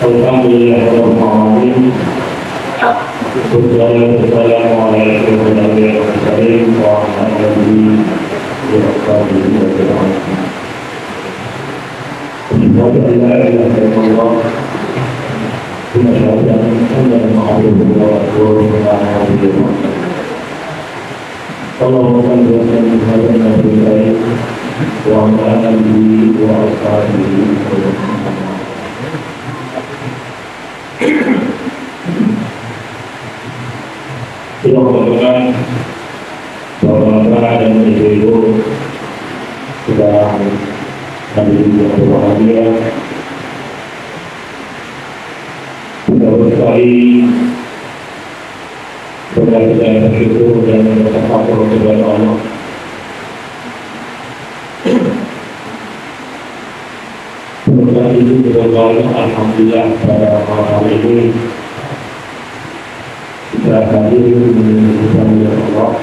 Alhamdulillahirabbil alamin. Wassalamualaikum warahmatullahi wabarakatuh. Wa ala alihi wa sahbihi wa sallam. Asyhadu an la ilaha illallah wa asyhadu anna Muhammadan rasulullah. Allahumma shalli wa sallim ala nabiyyina wa ala alihi wa sahbihi wa sallam. Kita mengatakan bapak-bapak dan ibu-ibu sudah hadir di bahagia. Kita bersekali kita bersyukur dan bertakabur kepada Allah. Semoga itu berbalik. Alhamdulillah pada malam hari ini kita hadir menunjukkan Allah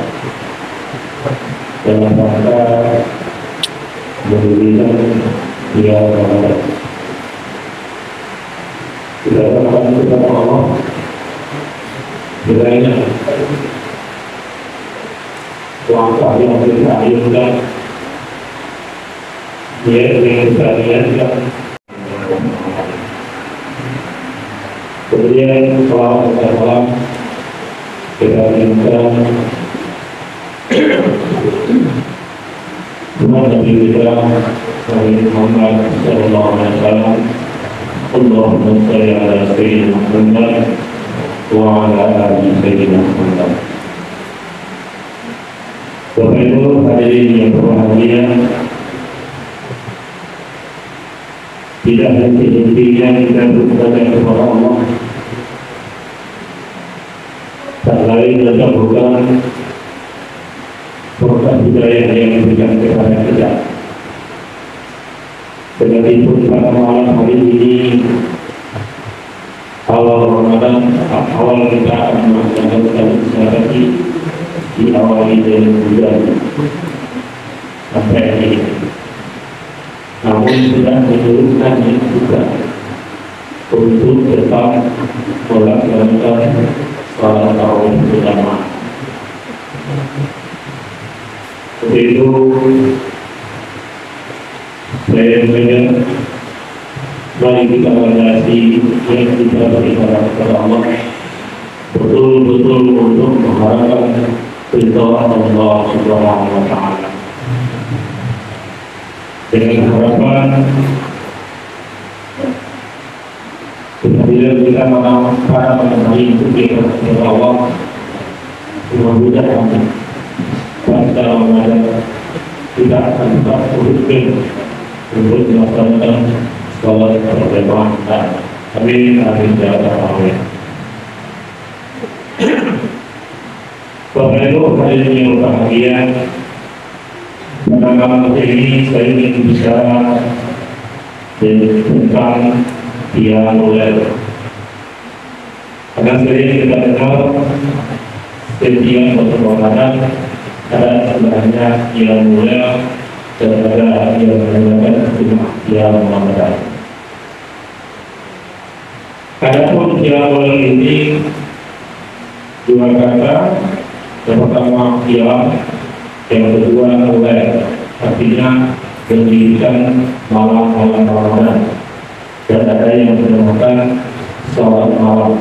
dalam rangka memberikan dia kepada kita akan kepada Allah kiranya langkah yang kita ayunkan dia dengan sekalian kemudian salam kita minta Nabi kita Nabi Muhammad sallallahu alaihi wasallam. Allahumma shalli ala sayyidina Muhammad wa ala ali sayyidina Muhammad. Bapak Ibu hadirin yang berbahagia, tidak henti-hentinya kita beribadah kepada Allah. Tak lain dan bukan berkat hidayah yang diberikan kepada kita. Begitu pada malam hari ini awal Ramadan, awal kita akan melaksanakan ibadah diawali dari bulan sampai hari ini. Namun sudah menurunkan juga untuk tetap melaksanakan salat tarawih bersama. Itu saya melihat mari kita berkasi yang kita beribadah kepada Allah betul-betul untuk mengharapkan ridha Allah Subhanahu wa taala. Dengan harapan bila kita para mengenai kepada Allah memudahkan pada Ramadan kita akan tetap rutin untuk melaksanakan salat berjamaah. Amin amin ya rabbal alamin. Bapak Ibu hadirin yang berbahagia, pada malam ini saya ingin bicara tentang qiyamul lail. Karena sering kita dengar setiap Ramadan ada sebenarnya qiyamul lail dan ada yang menggunakan qiyamul Ramadan. Adapun qiyamul lail ini dua kata, yang pertama qiyam, yang kedua lail, artinya mendirikan malam-malam Ramadan. Dan ada yang dinamakan salat malam.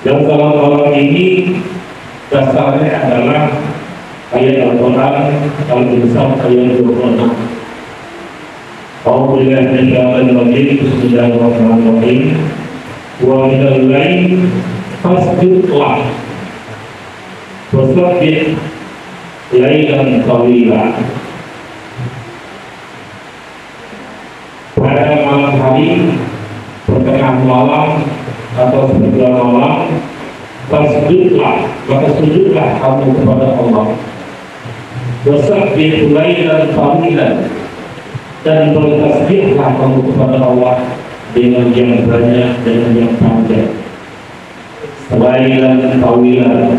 Dan salat malam ini dasarnya adalah ayat Al-Quran Al-Insan ayat 26. A'udzubillahi minasyaitonir rajim. Bismillahirrahmanirrahim. Wa minal laili fasjudlah wasabbih lailan tawila. Pada malam hari, pertengahan malam atau sepertiga malam, tasbihlah, maka sujudlah kamu kepada Allah. Wasabbih lailan tawilan, dan bertasbihlah kamu kepada Allah dengan yang banyak, dengan yang panjang. Lailan tawilan,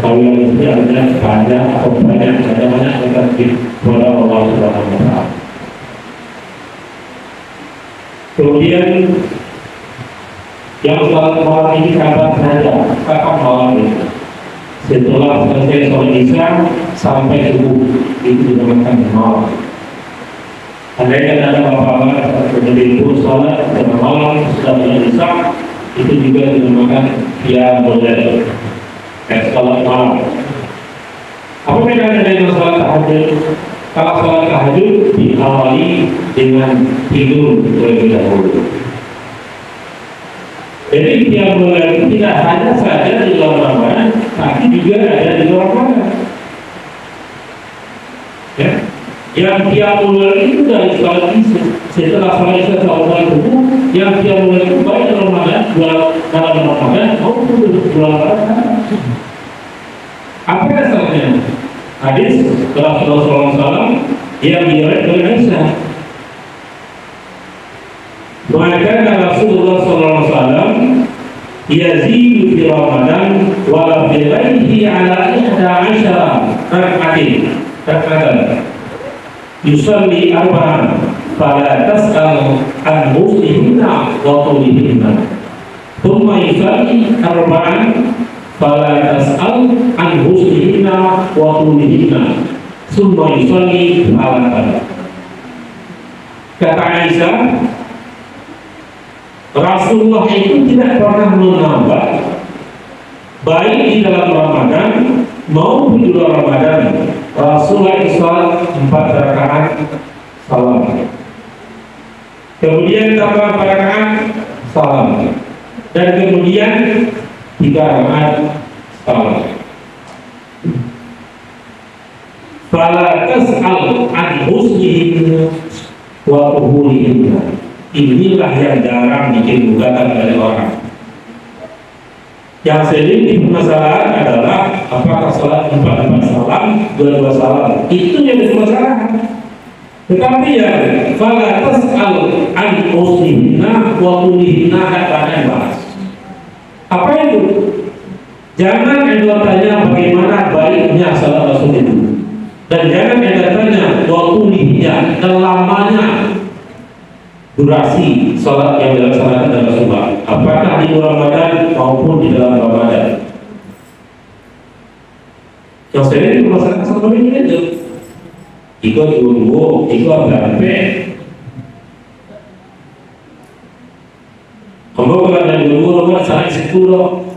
tawilan itu artinya panjang atau banyak, ada banyak bertasbih kepada Allah Subhanahu wa taala. Kemudian yang sholat malam ini kapan saja, kapan malam itu. Setelah selesai sholat isya sampai subuh itu dinamakan malam. Andai ada bapak-bapak berdiri sholat pada malam setelah isya itu juga dinamakan qiyamul lail, sholat malam. Apa bedanya dengan sholat tahajud? Kalau sholat tahajud diawali dengan tidur terlebih dahulu. Jadi qiyamul lail itu tidak hanya saja di luar Ramadan, tapi juga ada di luar Ramadan. Ya, yang qiyamul lail itu dari sholat isya. Setelah sholat isya sampai subuh, yang qiyamul lail itu baik dalam Ramadan, dalam Ramadan maupun di bulan Ramadan. Apa dasarnya? Hadis Rasulullah SAW yang diriwayatkan oleh Aisyah. Maka Rasulullah SAW yazidu fi Ramadan wa fi ghairihi ala 11 rak'atan yusalli arba'an fala tas'al an musliminna wa tulihinna thumma yusalli arba'an fala tas'al an musliminna wa tulihinna thumma yusalli salatan. Kata Aisyah, Rasulullah itu tidak pernah menambah baik di dalam Ramadan maupun di luar Ramadan. Rasulullah sholat 4 rakaat salam, kemudian tambah 4 rakaat salam, dan kemudian 3 rakaat salam. Fala tas'al an husnihin wa tuhurihin. Inilah yang jarang bikin gugatan dari orang. Yang sering dipermasalahan adalah apakah sholat 4 salam, 2 salam. Itu yang dipermasalahan. Tetapi ya, fala tas'al an husnihinna wa tuhurihinna katanya bahas. Apa itu? Jangan anda tanya bagaimana baiknya sholat Rasul itu, dan jangan anda tanya waktunya dan lamanya durasi sholat yang dilaksanakan dalam Rasulullah, apakah di bulan Ramadan maupun di dalam Ramadan. Yang saya ini masalah sama ini aja. Ikut dulu, ikut apa? Kamu kalau ada dulu, kamu salah di situ loh.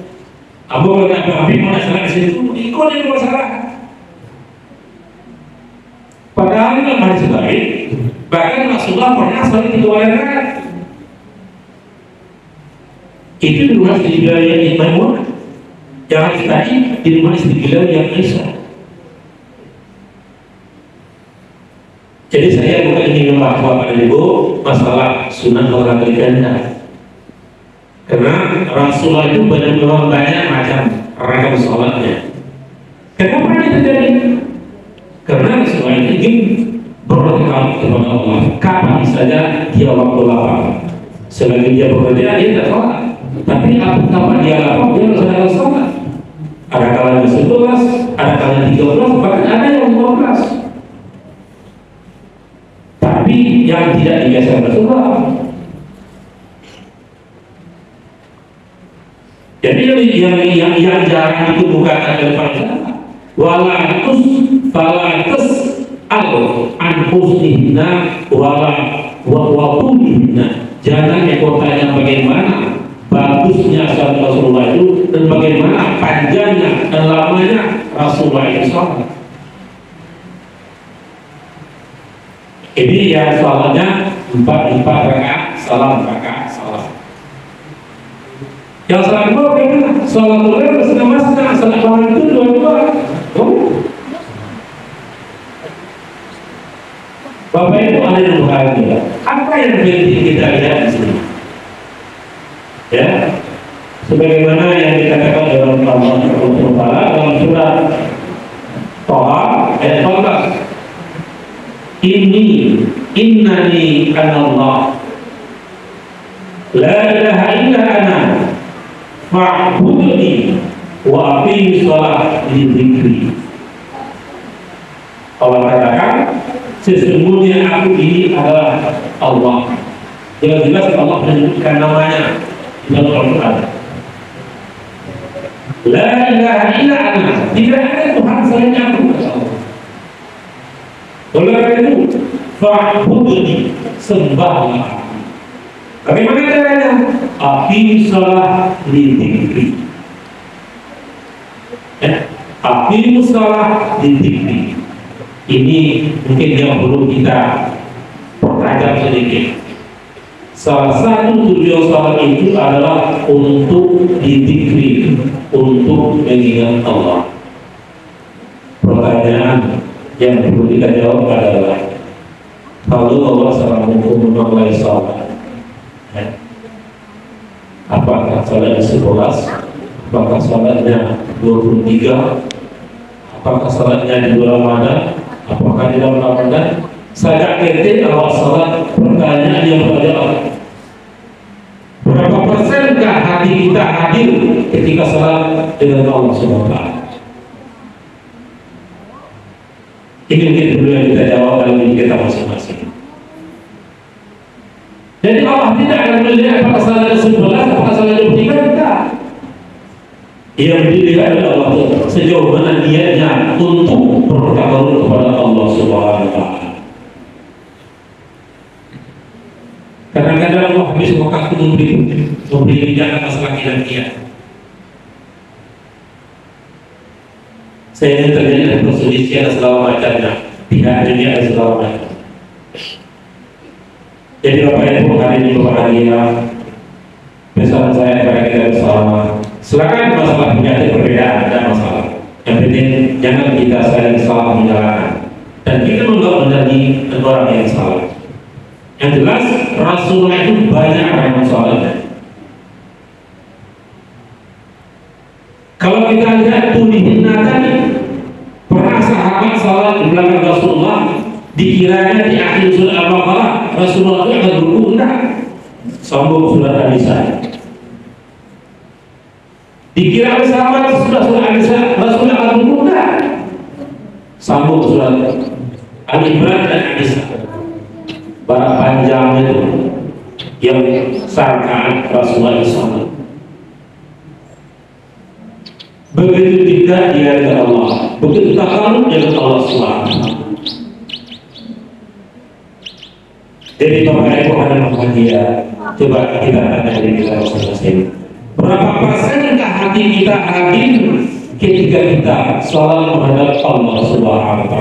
Kamu kalau ada apa? Kamu salah di situ. Ikut itu masalah. Padahal itu masih sebaik. Bahkan Rasulullah pernah sholat 3 rakaat. Itu di rumah istri beliau yang Maimunah. Jangan tadi di rumah istri beliau yang Aisyah. Jadi saya bukan ingin membahas pada ibu masalah sunnah olahraga ganda. Karena Rasulullah itu benar-benar banyak macam ragam sholatnya. Kenapa ini terjadi? Karena Rasulullah ini ingin berdoa kepada Allah. Kapan saja dia waktu lapar. Selagi dia bekerja dia tidak sholat. Tapi kapan dia lapar dia harus sholat. Ada kalanya 11, ada kalanya 13, bahkan ada yang 15. Tapi yang tidak dibiasakan Rasulullah. Jadi yang jarang itu bukan ada pada walatus falatus an husnihna waqulihna. Jangan bertanya bagaimana bagusnya sholat Rasulullah itu dan bagaimana panjangnya dan lamanya Rasulullah itu sholat. Ini yang sholatnya 4 rakaat salam, rakaat salam. Yang sholat dua bagaimana? Sholat dua bersama masjid, sholat malam itu dua. Bapak Ibu ada yang bahagia. Apa yang penting kita lihat di sini? Ya, sebagaimana yang dikatakan dalam Allah Subhanahu wa taala dalam surat Thaha ayat 14. Innani anallah la ilaha illa ana fa'budni wa aqimi shalah li dzikri. Allah katakan, sesungguhnya aku ini adalah Allah Jelas-jelas Allah menyebutkan namanya dalam Al-Quran. La ilaha illa ana, tidak ada Tuhan selain aku, kata Allah. Oleh karena itu, fa'budni, sembahlah. Bagaimana caranya? Aqim shalah li dzikri. Aqim shalah li dzikri. Ini mungkin yang perlu kita pertajam sedikit. Salah satu tujuan salat itu adalah untuk didzikri, untuk mengingat Allah. Pertanyaan yang perlu kita jawab adalah, kalau Allah secara hukum memulai salat, apakah salatnya 11, apakah salatnya 23, apakah salatnya di bulan Ramadan, apakah di dalam Ramadan? Saya kira awal salat pertanyaan yang berjawab. Berapa persenkah hati kita hadir ketika salat dengan Allah SWT? Ini mungkin dulu yang kita jawab dalam diri kita masing-masing. Jadi Allah tidak akan melihat apakah salatnya 11, apakah salatnya 23, tidak. Yang dilihat oleh Allah sejauh mana niatnya untuk bertakarun kepada Allah SWT. Kadang-kadang Allah habis waktu memberi bijakan masalah kiat. Saya terjadi perselisihan segala macamnya, tidak dunia dan segala macam. Jadi Bapak Ibu hari ini berbahagia. Pesan saya kepada kita bersama, silakan masalah penyakit perbedaan, ada masalah. Yang penting jangan kita saling salah menyalahkan dan kita menjadi orang yang salah. Yang jelas Rasulullah itu banyak orang sholat. Kalau kita lihat tulihinna tadi, pernah sahabat sholat di belakang Rasulullah, dikiranya di akhir surah Al-Baqarah Rasulullah itu akan berruku, enggak, sambung surah An-Nisa. Dikira oleh sahabat sudah surah An-Nisa Rasulullah akan berruku, enggak, sambung surah Al-Imran dan An-Nisa. Barang panjang itu yang sangkaan Rasulullah SAW. Begitu tidak dia dengan Allah, begitu takarub dengan Allah SWT. Jadi Bapak Ibu ada bahagia. Coba kita tanya diri kita masing-masing. Berapa persenkah hati kita hadir ketika kita salat menghadap Allah SWT?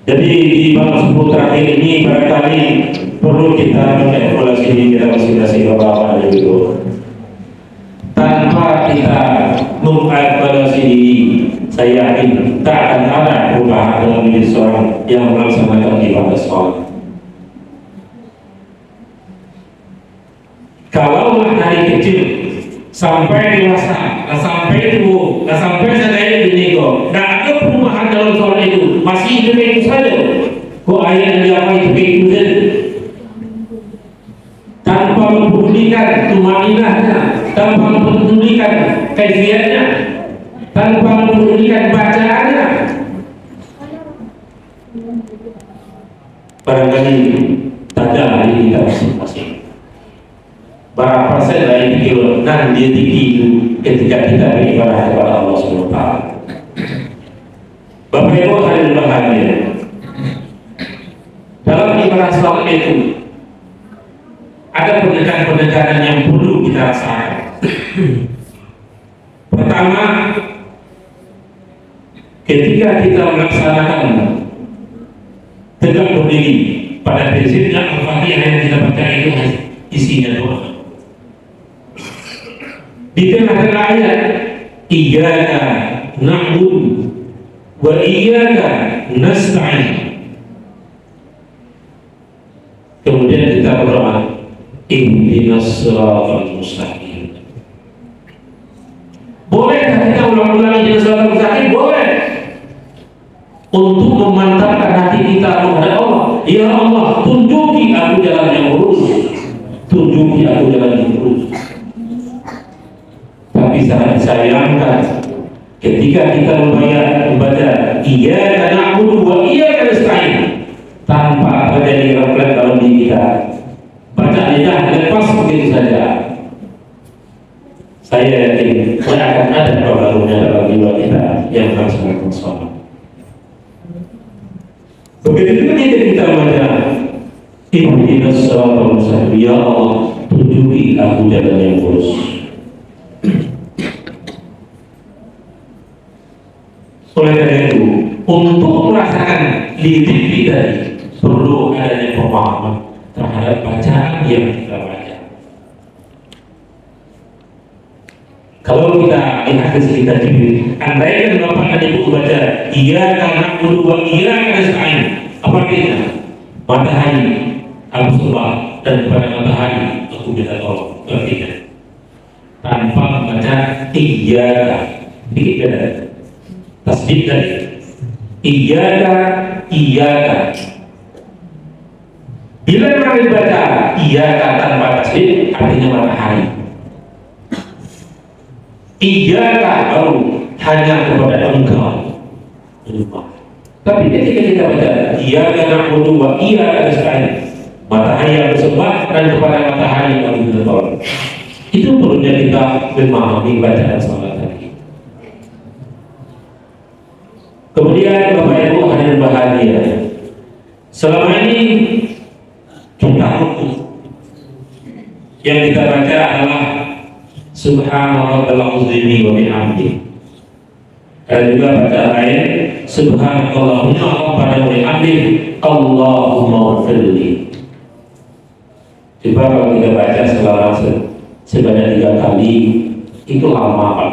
Jadi di bab 10 terakhir ini barangkali perlu kita mengevaluasi diri kita masing-masing Bapak Ibu. Tanpa kita mengevaluasi diri, saya yakin tak akan ada perubahan dalam diri seorang yang melaksanakan ibadah sholat. Kalau dari kecil sampai dewasa, sampai tua, sampai saya ini kok, tidak ada perubahan dalam sholat itu, masih itu saja. Kok ayat yang apa itu saja, tanpa mempedulikan tumaninahnya, tanpa mempedulikan kaifiatnya, tanpa mempedulikan bacaannya. Barangkali tanda diri kita masing-masing. Berapa persen dari pikiran dan dia tinggi itu ketika kita beribadah kepada Allah SWT. Bapak Ibu hadirin berbahagia, dalam ibadah salat itu ada pendekatan-pendekatan yang perlu kita rasakan. Pertama, ketika kita melaksanakan tegak berdiri, pada prinsipnya Al-Fatihah yang kita baca itu isinya doa. Di tengah-tengah ayat, iyyaka na'budu wa iyyaka nasta'in. Kemudian kita berdoa, ihdinas siratal mustaqim. Bolehkah kita ulang-ulang ihdinas siratal mustaqim? Boleh. Untuk memantapkan hati kita kepada Allah. Ya Allah, tunjuki aku jalan yang lurus. Tunjuki aku jalan yang lurus. Tapi sangat disayangkan ketika kita membaca iyyaka na'budu wa iyyaka nasta'in, tanpa terjadi refleks dalam diri kita. Baca lidah lepas begitu saja. Saya yakin tidak akan ada pengaruhnya dalam jiwa kita yang harus melakukan sholat. Begitu juga kita baca ihdinas siratal mustaqim, ya Allah tunjuki aku jalan yang lurus. Oleh karena itu, untuk merasakan lidik kita perlu adanya pemahaman terhadap bacaan yang kita baca. Kalau kita lihat kita Jibril, andaikan Bapak dan Ibu baca iyyaka na'budu wa iyyaka nasta'in, apa artinya? Matahari aku sembah dan kepada matahari aku minta tolong. Artinya tanpa membaca iyyaka, dikit beda tasbih tadi iyyaka. Bila memang dibaca iyyaka tanpa tasbih artinya matahari. Iyyaka baru hanya kepada engkau. Tapi ketika kita baca iyyaka na'budu wa iyyaka nasta'in, matahari yang bersembah dan kepada matahari yang minta tolong. Itu perlunya kita memahami bacaan salat tadi. Kemudian Bapak Ibu hadirin bahagia, selama ini kita yang kita baca adalah Subhanallahil azim wa bihamdihi. Dan juga baca lain Subhanallahumma rabbana wa bihamdihi Allahumma ighfirli. Coba kalau kita baca selama sebanyak 3 kali itu lama.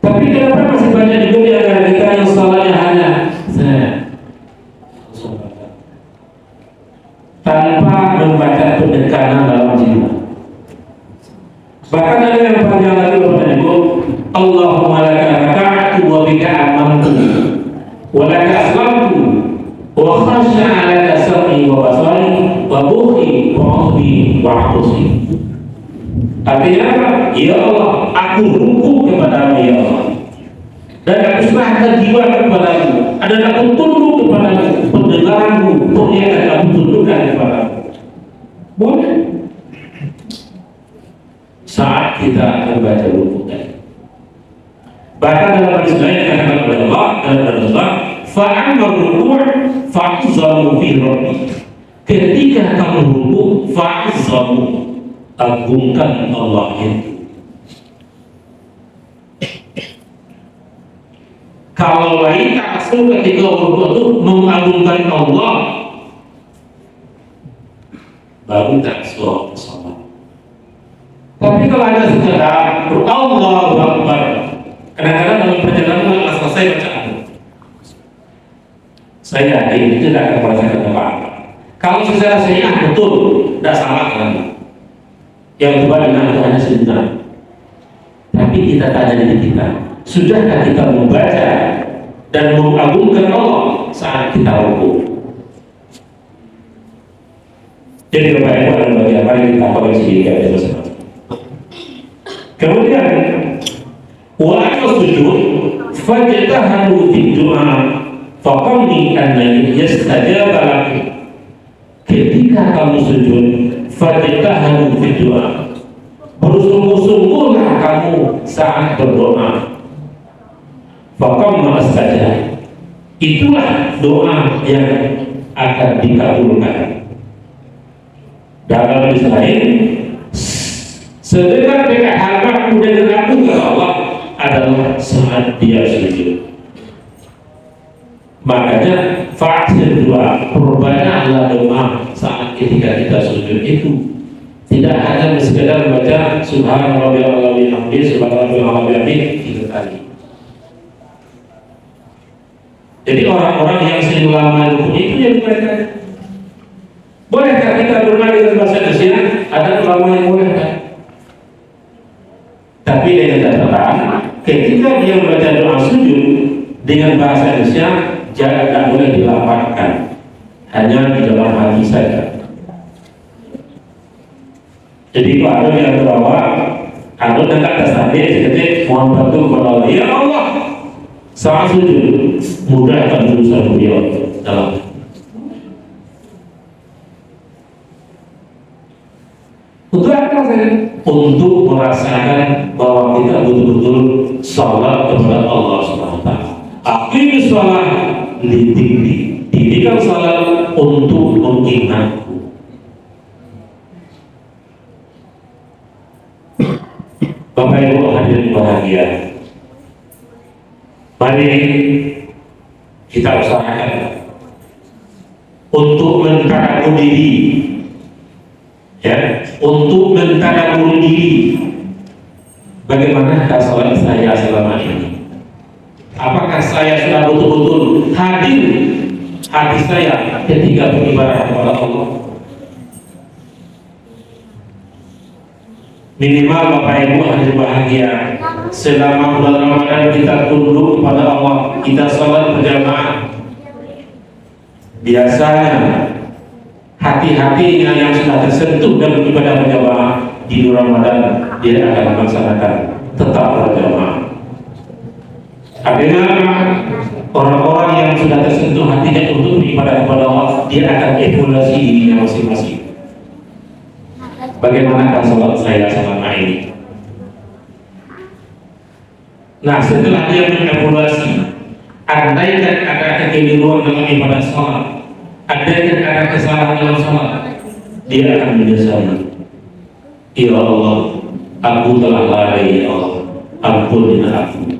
Tapi kenapa masih banyak juga di antara kita yang salahnya hanya tanpa membaca penekanan dalam jiwa. Bahkan ada yang panjang lagi Bapak Ibu, Allahumma laka raka'tu wa bika amantu wa laka aslamtu wa khasha'a laka sam'i wa basari wa mukhi wa ukhbi wa atusi. Artinya apa? Ya Allah, aku ruku kepadamu ya Allah, dan aku serahkan jiwa kepadamu, dan aku tunduk kepadamu, pendengaranmu, penglihatan aku tundukkan kepadamu. Boleh saat kita membaca ruku tadi. Bahkan dalam hadis lain dikatakan oleh Allah dalam Allah, fa'amma ruku' fa'azzamu fi rabbi. Ketika kamu ruku, fa'azzamu, agungkan Allah itu. Kalau lain tak asal ketika ruku itu mengagungkan Allah, baru tak suara salat. Tapi kalau ada sekedar Allahu Akbar, kadang-kadang dalam perjalanan setelah selesai bacaan, saya ini tidak akan merasakan apa-apa. Kalau secara syariah betul, tidak salah lagi. Yang kedua dengan itu hanya sebentar. Tapi kita tanya diri kita, sudahkah kita membaca dan mengagungkan Allah saat kita ruku? Jadi Bapak Ibu dan bagian mari kita koreksi diri kita bersama. Kemudian wa sujud fajtahadu fi du'a faqamni an yastajaba lakum. Ketika kamu sujud fajtahadu fi du'a, bersungguh-sungguhlah kamu saat berdoa. Faqamna astajab, itulah doa yang akan dikabulkan. Dalam hadis lain, sedekat-dekat harapku dan aku ke Allah adalah saat dia sujud. Makanya fa'asil doa, perbanyaklah doa saat ketika kita sujud itu. Tidak hanya sekedar membaca Subhanallah wa bihamdihi, Subhanallah wa bihamdihi 3 kali. Jadi orang-orang yang sering lama itu yang mereka. Bolehkah kita bermain dengan bahasa Indonesia? Ada ulama yang boleh kan? Tapi dengan catatan, ketika dia membaca doa sujud dengan bahasa Indonesia, jangan tak boleh dilafalkan, hanya di dalam hati saja. Jadi kalau ada yang berdoa, kalau dekat atas hati, jadi mohon bantu kepada Allah. Ya Allah, Saat sujud, mudahkan urusan beliau dalam untuk apa saya? Untuk merasakan bahwa kita betul-betul salat kepada Allah SWT. Akhir salat didikan salat untuk mengingatku. Bapak Ibu hadirin bahagia, mari kita usahakan untuk mentadabur diri, ya, untuk mentadabur diri. Bagaimana salat saya selama ini? Apakah saya sudah betul-betul hadir hati saya ketika beribadah kepada Allah? Minimal Bapak Ibu hadirin bahagia, selama bulan Ramadan kita tunduk kepada Allah, kita salat berjamaah. Biasanya hati-hatinya yang sudah tersentuh dalam ibadah berjamaah di bulan Ramadan, dia akan melaksanakan tetap berjamaah. Artinya orang-orang yang sudah tersentuh hatinya untuk beribadah kepada Allah, dia akan evaluasi dirinya masing-masing. Bagaimana salat saya selama ini? Nah, setelah dia mengevaluasi, andaikan ada kekeliruan dalam ibadah salat, andaikan ada kesalahan dalam salat, dia akan menyesali. Ya Allah, aku telah lalai, ya Allah, ampunilah aku.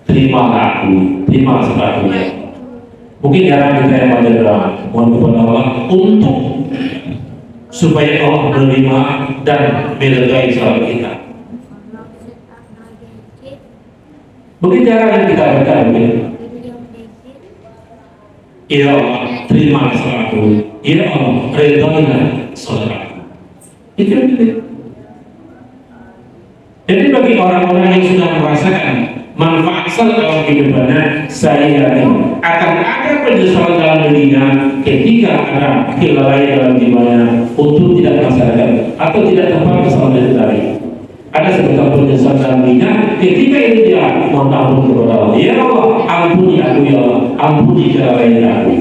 Terimalah aku, terima sepatunya. Mungkin jarang kita yang berdoa mohon kepada Allah untuk supaya Allah menerima dan meledai salat kita. Mungkin cara yang kita berkata, ya Allah, terima salatku. Ya Allah, redailah salatku. Itu. Jadi bagi orang-orang yang sudah merasakan manfaat salat dalam kehidupannya, saya yakin akan ada penyesalan dalam dirinya ketika ada kelalaian dalam jiwanya untuk tidak melaksanakan atau tidak tepat kesalahan tadi. Ada sebuah penyesalan dalam dirinya ketika itu dia mohon ampun kepada Allah. Ya Allah, ampuni aku, ya Allah, ampuni kelalaian aku.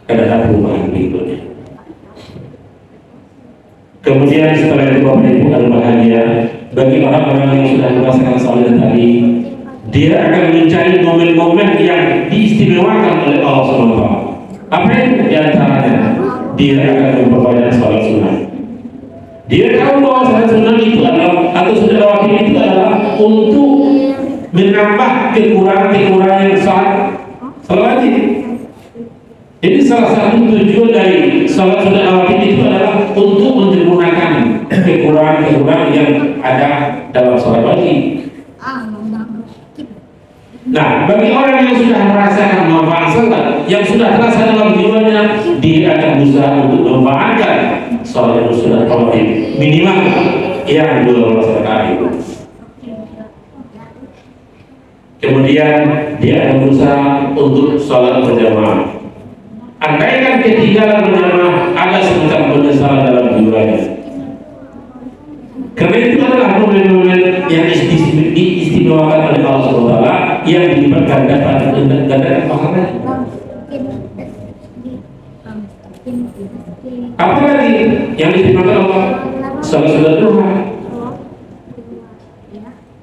Karena perubahan berikutnya. Kemudian setelah itu Bapak Ibu dan bahagia, bagi orang-orang yang sudah merasakan salat tadi, dia akan mencari momen-momen yang diistimewakan oleh Allah SWT. Apa itu? Di antaranya, dia akan memperbanyak salat sunnah. Dia tahu bahwa salat sunnah itu adalah, atau salat rawatib itu adalah untuk menambah kekurangan salat wajib. Jadi salah satu tujuan dari salat sunnah rawatib itu adalah untuk menyempurnakan kekurangan yang ada dalam salat wajib. Nah, bagi orang yang sudah merasakan manfaat salat, yang sudah terasa dalam jiwanya, dia akan berusaha untuk memanfaatkan salat sunnah rawatib minimal yang 12 rakaat itu. Kemudian dia akan berusaha untuk salat berjamaah. Andaikan ketinggalan berjamaah, ada semacam penyesalan dalam jiwanya. Karena itu adalah momen-momen yang diistimewakan oleh Allah SWT yang dilibatkan dapat menggandakan pahala. Apalagi yang diistimewakan Allah, salat sunnah duha.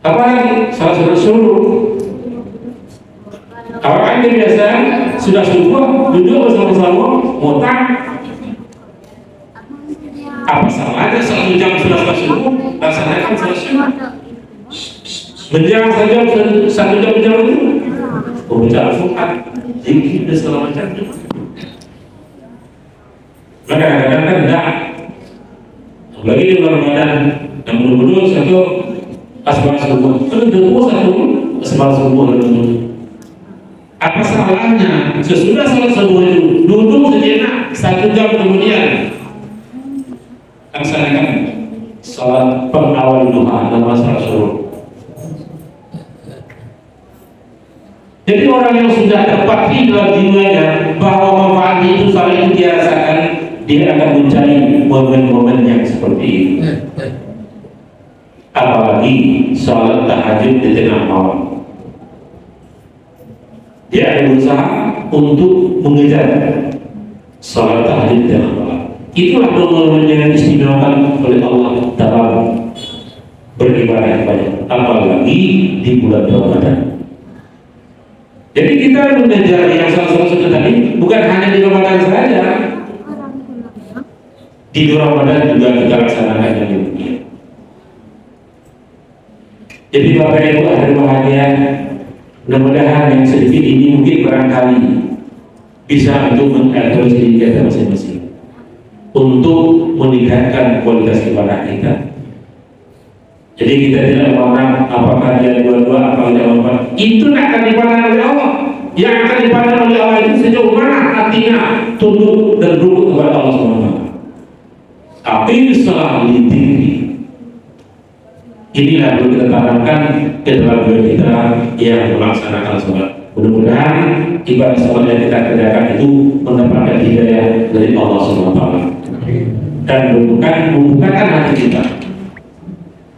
Apalagi salat sunnah subuh. Orang yang biasa sudah subuh duduk bersama-sama ngotak. Apa salahnya 1 jam sudah subuh, laksanakan salat sunnah. Menjelang saja 1 jam menjelang itu, membaca Al-Quran, zikir dan segala macamnya. Maka kadang-kadang kan tidak. Lagi di bulan Ramadan, yang benar-benar satu asbab subuh, satu asbab subuh dulu. Apa salahnya sesudah salat subuh itu duduk sejenak 1 jam kemudian laksanakan salat pengawal duha dan salat subuh. Jadi orang yang sudah tepat di dalam jiwanya bahwa manfaat itu salat itu dia rasakan, dia akan mencari momen-momen yang seperti itu. Apalagi salat tahajud di tengah malam. yang berusaha untuk mengejar salat tahajud dan malam. Itulah momen yang diistimewakan oleh Allah dalam beribadah kepada, apalagi di bulan Ramadan. Jadi kita mengejar yang salah satu tadi bukan hanya di Ramadan saja. Di Ramadan juga kita laksanakan yang demikian. Jadi Bapak Ibu ada bahagia, mudah-mudahan yang sedikit ini mungkin barangkali bisa untuk mengatur diri kita masing-masing untuk meningkatkan kualitas ibadah kita. Jadi kita tidak memandang apakah dia dua-dua, apakah dia apa. Itu akan dipandang oleh Allah. Yang akan dipandang oleh Allah itu sejauh mana hatinya tunduk dan rukuk kepada Allah SWT. Tapi setelah diri, inilah perlu kita tanamkan ke dalam diri kita yang melaksanakan sholat. Mudah-mudahan ibadah sholat yang kita kerjakan itu mendapatkan hidayah dari Allah SWT dan membukakan hati kita.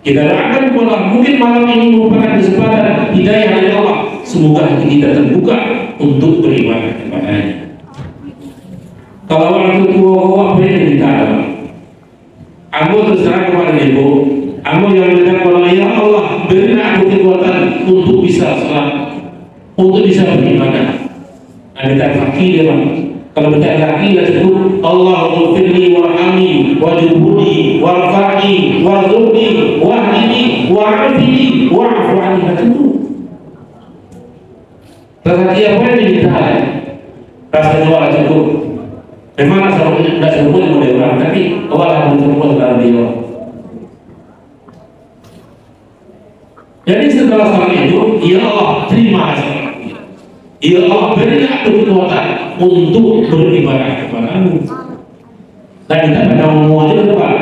Kita doakan kepada mungkin malam ini merupakan kesempatan hidayah dari Allah. Semoga hati kita terbuka untuk beribadah kepadanya. Kalau orang tua apa yang kita ada? Aku terserah kepada Ibu. Aku yang minta kepada ya Allah, berilah aku kekuatan untuk bisa sholat, untuk bisa beribadah. Nah, kita fakir ya, kalau kita laki cukup Allahumma firli warhamni wajibuni warfa'ni warzuqni wahdini wa'afini wa'afu anni cukup. Tetapi apa yang diminta rasa doa cukup. Memang rasa tidak cukup oleh orang, tapi Allah akan cukup dalam dia. Jadi setelah salat itu, ya Allah terima kasih. Ya Allah berilah aku kekuatan untuk beribadah kepadamu. Dan kita akan memuji depan.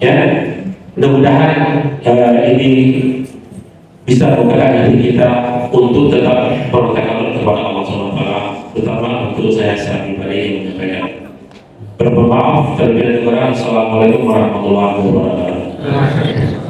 Ya, mudah-mudahan ini bisa membukakan hati kita untuk tetap bertakwa kepada Allah SWT, terutama untuk saya secara pribadi yang menyampaikan. Bermaaf terlebih dahulu. Assalamualaikum warahmatullahi wabarakatuh.